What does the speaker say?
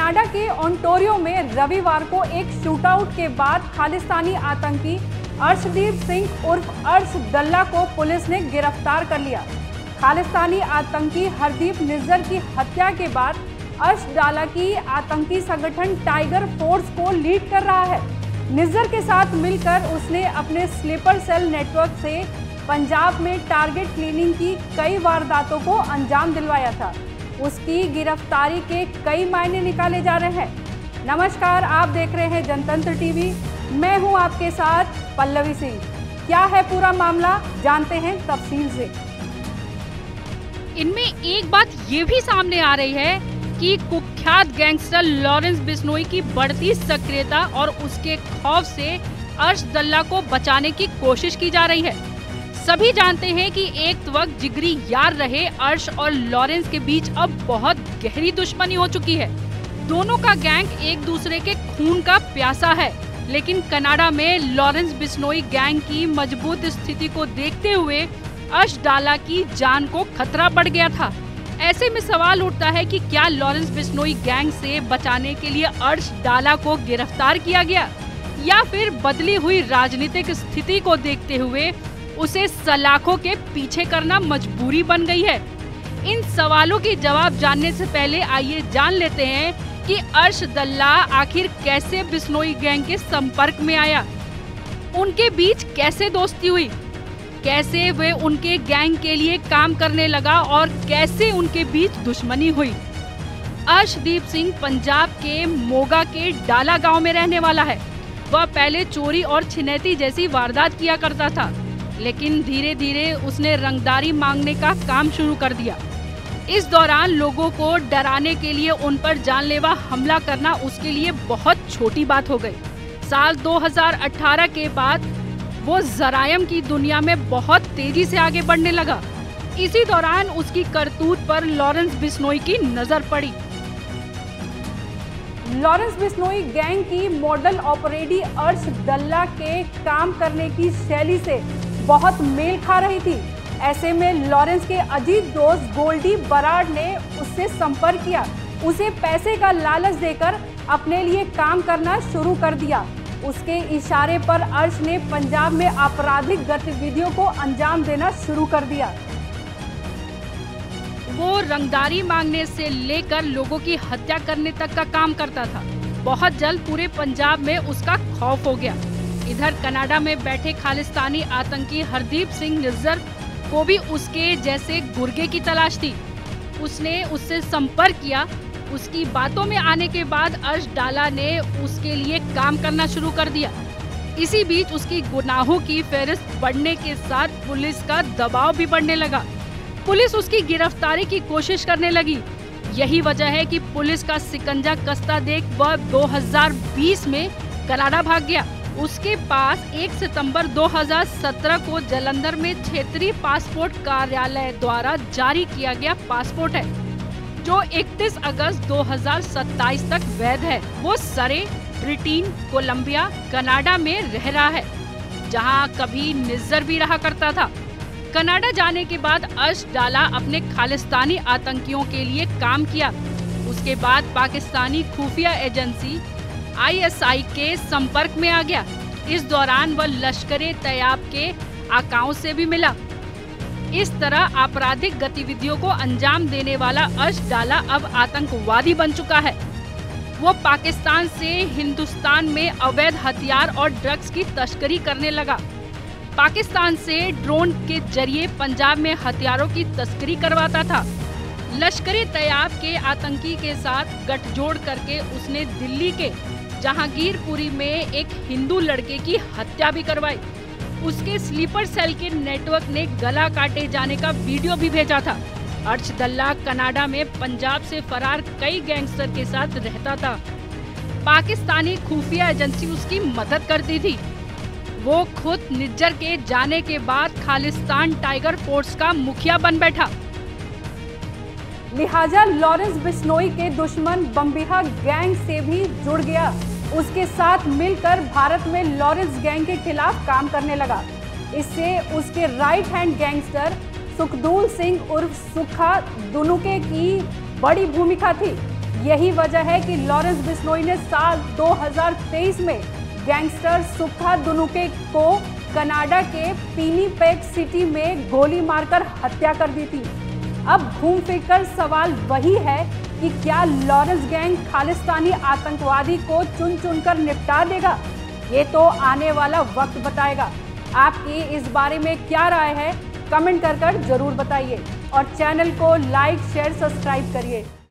Canada के Ontario में रविवार को एक शूटआउट के बाद खालिस्तानी आतंकी अर्शदीप सिंह उर्फ अर्श दल्ला को पुलिस ने गिरफ्तार कर लिया। खालिस्तानी आतंकी हरदीप निज्जर की हत्या के बाद अर्श डाला की आतंकी संगठन टाइगर फोर्स को लीड कर रहा है। निज्जर के साथ मिलकर उसने अपने स्लीपर सेल नेटवर्क से पंजाब में टारगेट क्लीनिंग की कई वारदातों को अंजाम दिलवाया था। उसकी गिरफ्तारी के कई मायने निकाले जा रहे हैं। नमस्कार, आप देख रहे हैं जनतंत्र टीवी। मैं हूं आपके साथ पल्लवी सिंह। क्या है पूरा मामला, जानते हैं तफसील से। इनमें एक बात ये भी सामने आ रही है कि कुख्यात गैंगस्टर लॉरेंस बिश्नोई की बढ़ती सक्रियता और उसके खौफ से अर्श दल्ला को बचाने की कोशिश की जा रही है। सभी जानते हैं कि एक वक्त जिगरी यार रहे अर्श और लॉरेंस के बीच अब बहुत गहरी दुश्मनी हो चुकी है। दोनों का गैंग एक दूसरे के खून का प्यासा है, लेकिन कनाडा में लॉरेंस बिश्नोई गैंग की मजबूत स्थिति को देखते हुए अर्श डाला की जान को खतरा बढ़ गया था। ऐसे में सवाल उठता है कि क्या लॉरेंस बिश्नोई गैंग से बचाने के लिए अर्श डाला को गिरफ्तार किया गया, या फिर बदली हुई राजनीतिक स्थिति को देखते हुए उसे सलाखों के पीछे करना मजबूरी बन गई है। इन सवालों के जवाब जानने से पहले आइए जान लेते हैं कि अर्श दल्ला आखिर कैसे बिश्नोई गैंग के संपर्क में आया, उनके बीच कैसे दोस्ती हुई, कैसे वे उनके गैंग के लिए काम करने लगा और कैसे उनके बीच दुश्मनी हुई। अर्शदीप सिंह पंजाब के मोगा के डाला गांव में रहने वाला है। वह पहले चोरी और छिनैती जैसी वारदात किया करता था, लेकिन धीरे धीरे उसने रंगदारी मांगने का काम शुरू कर दिया। इस दौरान लोगों को डराने के लिए उन पर जानलेवा हमला करना उसके लिए बहुत छोटी बात हो गई। साल 2018 के बाद वो जरायम की दुनिया में बहुत तेजी से आगे बढ़ने लगा। इसी दौरान उसकी करतूत पर लॉरेंस बिश्नोई की नजर पड़ी। लॉरेंस बिश्नोई गैंग की मॉडल ऑपरेटी अर्श दल्ला के काम करने की शैली से बहुत मेल खा रही थी। ऐसे में लॉरेंस के अजीज दोस्त गोल्डी बराड ने उससे संपर्क किया, उसे पैसे का लालच देकर अपने लिए काम करना शुरू कर दिया। उसके इशारे पर अर्श ने पंजाब में आपराधिक गतिविधियों को अंजाम देना शुरू कर दिया। वो रंगदारी मांगने से लेकर लोगों की हत्या करने तक का काम करता था। बहुत जल्द पूरे पंजाब में उसका खौफ हो गया। इधर कनाडा में बैठे खालिस्तानी आतंकी हरदीप सिंह निज्जर को भी उसके जैसे गुर्गे की तलाश थी। उसने उससे संपर्क किया। उसकी बातों में आने के बाद अर्श डाला ने उसके लिए काम करना शुरू कर दिया। इसी बीच उसकी गुनाहों की फेहरिस्त बढ़ने के साथ पुलिस का दबाव भी बढ़ने लगा। पुलिस उसकी गिरफ्तारी की कोशिश करने लगी। यही वजह है कि पुलिस का शिकंजा कसता देख वह 2020 में कनाडा भाग गया। उसके पास 1 सितंबर 2017 को जालंधर में क्षेत्रीय पासपोर्ट कार्यालय द्वारा जारी किया गया पासपोर्ट है, जो 31 अगस्त 2027 तक वैध है। वो सरे, ब्रिटेन, कोलंबिया, कनाडा में रह रहा है, जहां कभी निज्जर भी रहा करता था। कनाडा जाने के बाद अर्श डाला अपने खालिस्तानी आतंकियों के लिए काम किया। उसके बाद पाकिस्तानी खुफिया एजेंसी ISI के संपर्क में आ गया। इस दौरान वह लश्कर-ए-तैयबा के आकाओं से भी मिला। इस तरह आपराधिक गतिविधियों को अंजाम देने वाला अर्श डाला अब आतंकवादी बन चुका है। वो पाकिस्तान से हिंदुस्तान में अवैध हथियार और ड्रग्स की तस्करी करने लगा। पाकिस्तान से ड्रोन के जरिए पंजाब में हथियारों की तस्करी करवाता था। लश्कर-ए-तैयबा के आतंकी के साथ गठजोड़ करके उसने दिल्ली के जहांगीरपुरी में एक हिंदू लड़के की हत्या भी करवाई। उसके स्लीपर सेल के नेटवर्क ने गला काटे जाने का वीडियो भी भेजा था। अर्श दल्ला कनाडा में पंजाब से फरार कई गैंगस्टर के साथ रहता था। पाकिस्तानी खुफिया एजेंसी उसकी मदद करती थी। वो खुद निज्जर के जाने के बाद खालिस्तान टाइगर फोर्स का मुखिया बन बैठा। लिहाजा लॉरेंस बिश्नोई के दुश्मन बम्बिहा गैंग से भी जुड़ गया। उसके साथ मिलकर भारत में लॉरेंस गैंग के खिलाफ काम करने लगा। इससे उसके right hand gangster Sukhdool Singh उर्फ सुखा दुनुके की बड़ी भूमिका थी। यही वजह है कि लॉरेंस बिश्नोई ने साल 2023 में गैंगस्टर सुक्खा दुनुके को कनाडा के पिनिपेग सिटी में गोली मारकर हत्या कर दी थी। अब घूम फिरकर सवाल वही है कि क्या लॉरेंस गैंग खालिस्तानी आतंकवादी को चुन चुनकर निपटा देगा? ये तो आने वाला वक्त बताएगा। आपकी इस बारे में क्या राय है? कमेंट कर जरूर बताइए और चैनल को लाइक, शेयर, सब्सक्राइब करिए।